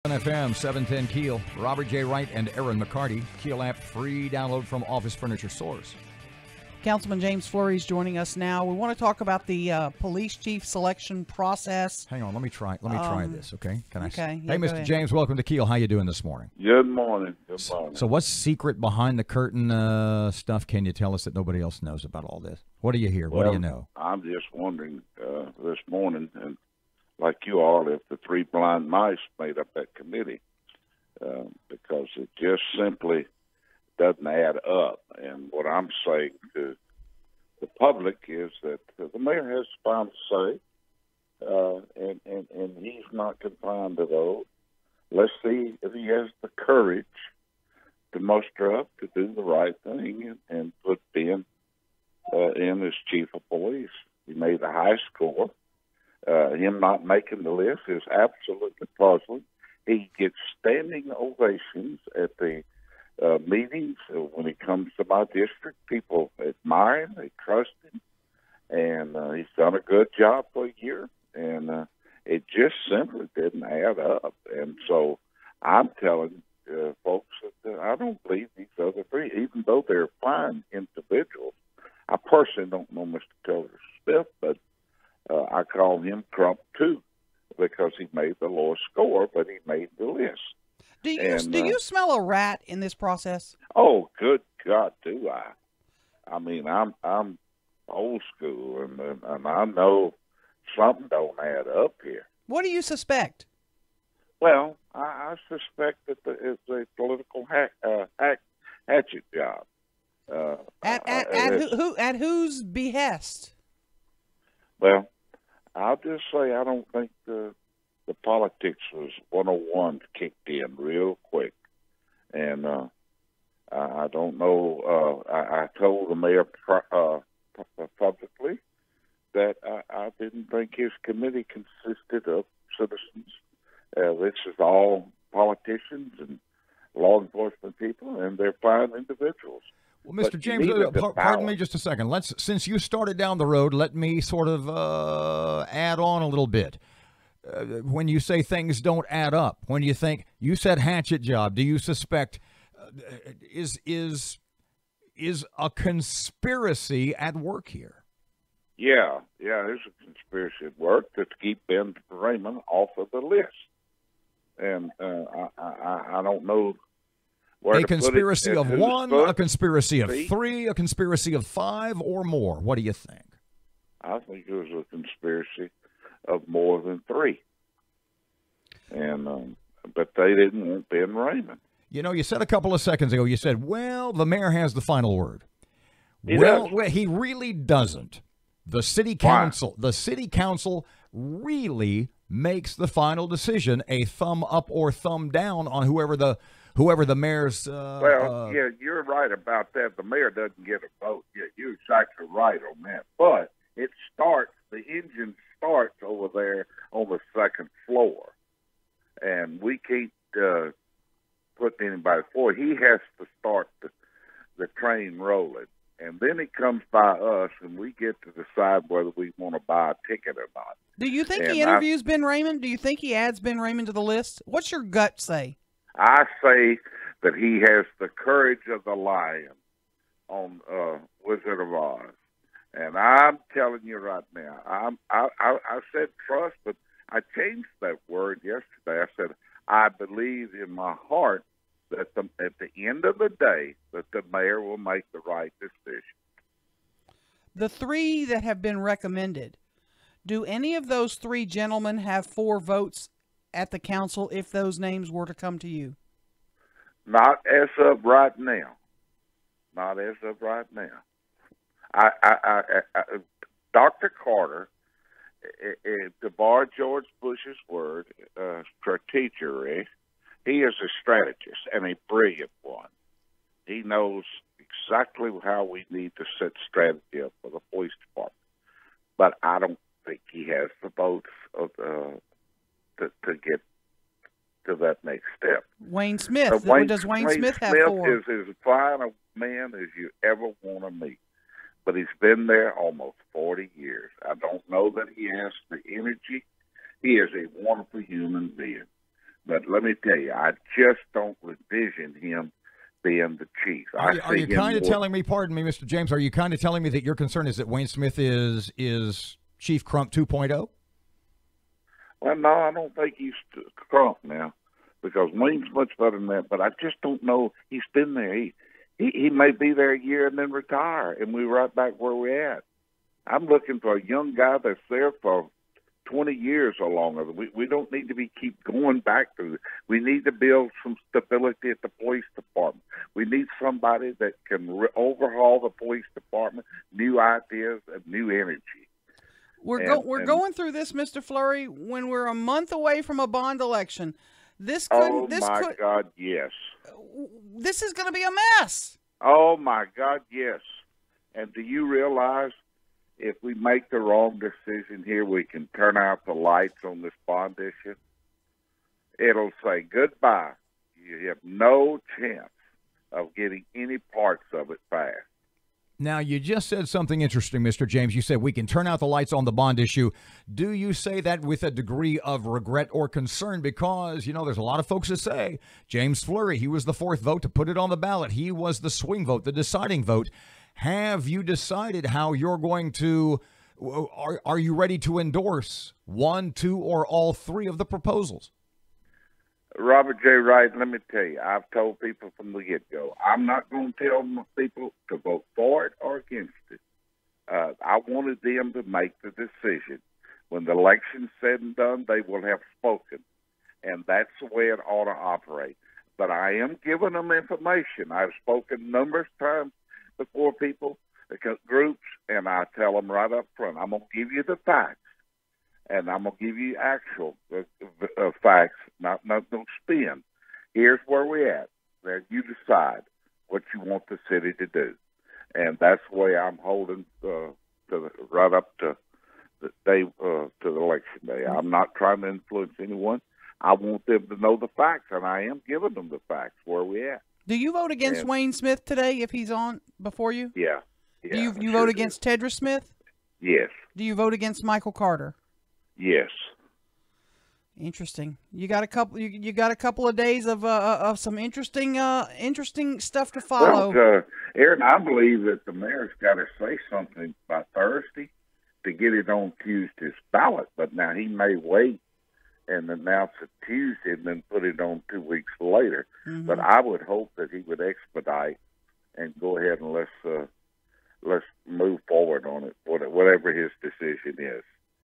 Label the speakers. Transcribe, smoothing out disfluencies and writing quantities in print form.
Speaker 1: FM 710 Keel. Robert J. Wright and Aaron McCarty. Keel app free download from Office Furniture Stores.
Speaker 2: Councilman James Flurry is joining us now. We want to talk about the police chief selection process.
Speaker 1: Hang on, let me try this, okay? Can I?
Speaker 2: Okay.
Speaker 1: Hey, Mr. James, welcome to Keel. How you doing this morning?
Speaker 3: Good morning. Good morning.
Speaker 1: So what's secret behind the curtain stuff can you tell us that nobody else knows about all this? What do you hear? What do you know?
Speaker 3: I'm just wondering this morning, and like you all, if the three blind mice made up that committee, because it just simply doesn't add up. And what I'm saying to the public is that the mayor has the final say, and he's not confined to those. Let's see if he has the courage to muster up to do the right thing and put Ben in as chief of police. He made a high score. Him not making the list is absolutely puzzling. He gets standing ovations at the meetings when he comes to my district. People admire him, they trust him, and he's done a good job for a year. And it just simply didn't add up. And so I'm telling folks that I don't believe these other three, even though they're fine individuals. I personally don't know Mr. Taylor Smith, but I call him Crump too, because he made the lowest score, but he made the list.
Speaker 2: Do you smell a rat in this process?
Speaker 3: Oh, good God, do I? I mean, I'm old school, and I know something don't add up here.
Speaker 2: What do you suspect?
Speaker 3: Well, I suspect that it's a political hatchet job.
Speaker 2: At whose behest?
Speaker 3: Well, I'll just say I don't think the politics was 101 kicked in real quick. And I don't know. I told the mayor publicly that I didn't think his committee consisted of citizens. This is all politicians and law enforcement people, and they're fine individuals.
Speaker 1: Well, Mr. James, pardon me just a second. Since you started down the road, let me sort of add on a little bit. When you say things don't add up, when you said hatchet job, do you suspect is a conspiracy at work here?
Speaker 3: Yeah, there's a conspiracy at work to keep Ben Raymond off of the list, and I don't know.
Speaker 1: A conspiracy of one, a conspiracy of three, a conspiracy of five, or more. What do you think?
Speaker 3: I think it was a conspiracy of more than three. And but they didn't want Ben Raymond.
Speaker 1: You know, you said a couple of seconds ago, you said, well, the mayor has the final word. He really doesn't. The city council really makes the final decision, a thumb up or thumb down on whoever the mayor's...
Speaker 3: yeah, you're right about that. The mayor doesn't get a vote. Yeah, you're exactly right on that. But the engine starts over there on the second floor. And we can't put anybody forward. He has to start the train rolling. And then he comes by us, and we get to decide whether we want to buy a ticket or not.
Speaker 2: Do you think he interviews Ben Raymond? Do you think he adds Ben Raymond to the list? What's your gut say?
Speaker 3: I say that he has the courage of the lion on Wizard of Oz. And I'm telling you right now, I said trust, but I changed that word yesterday. I said, I believe in my heart that at the end of the day, that the mayor will make the right decision.
Speaker 2: The three that have been recommended, do any of those three gentlemen have 4 votes at the council if those names were to come to you?
Speaker 3: Not as of right now. Not as of right now. Dr. Carter, to borrow George Bush's word, strategery, he is a strategist and a brilliant one. He knows exactly how we need to set strategy up for the police department. But I don't think he has the votes to get to that next step.
Speaker 2: Wayne Smith. Does Wayne Smith have 4?
Speaker 3: Is as fine a man as you ever want to meet. But he's been there almost 40 years. I don't know that he has the energy. He is a wonderful human being. But let me tell you, I just don't envision him being the chief.
Speaker 1: Are you kind of telling me, pardon me, Mr. James, are you kind of telling me that your concern is that Wayne Smith is Chief Crump 2.0?
Speaker 3: Well, no, I don't think he's Crump now, because Wayne's much better than that. But I just don't know. He's been there. He may be there a year and then retire, and we're right back where we're at. I'm looking for a young guy that's there for 20 years or longer. We don't need to keep going back to it. We need to build some stability at the police department. We need somebody that can overhaul the police department, new ideas and new energy.
Speaker 2: We're going through this, Mr. Flurry, when we're a month away from a bond election.
Speaker 3: God, yes.
Speaker 2: This is going to be a mess.
Speaker 3: Oh, my God, yes. And do you realize if we make the wrong decision here, we can turn out the lights on this bond issue? It'll say goodbye. You have no chance of getting any parts of it fast.
Speaker 1: Now, you just said something interesting, Mr. James. You said we can turn out the lights on the bond issue. Do you say that with a degree of regret or concern? Because, there's a lot of folks that say James Flurry, he was the fourth vote to put it on the ballot. He was the swing vote, the deciding vote. Have you decided how you're going to, are you ready to endorse one, two, or all three of the proposals?
Speaker 3: Robert J. Wright, let me tell you, I've told people from the get-go, I'm not going to tell people to vote for it or against it. I wanted them to make the decision. When the election's said and done, they will have spoken, and that's the way it ought to operate. But I am giving them information. I've spoken numerous times before people, groups, and I tell them right up front, I'm going to give you the facts. And I'm going to give you actual facts, not no spin. Here's where we're at. There, you decide what you want the city to do. And that's the way I'm holding right up to the day, to the election day. I'm not trying to influence anyone. I want them to know the facts, and I am giving them the facts where we're at.
Speaker 2: Do you vote against Wayne Smith today if he's on before you?
Speaker 3: Yeah.
Speaker 2: Do you vote against Tedra Smith?
Speaker 3: Yes.
Speaker 2: Do you vote against Michael Carter?
Speaker 3: Yes.
Speaker 2: Interesting. You got a couple. You got a couple of days of some interesting stuff to follow.
Speaker 3: Well, Aaron, I believe that the mayor's got to say something by Thursday to get it on Tuesday's ballot. But now he may wait and announce it Tuesday and then put it on 2 weeks later. Mm-hmm. But I would hope that he would expedite and go ahead and let's move forward on it, whatever his decision is.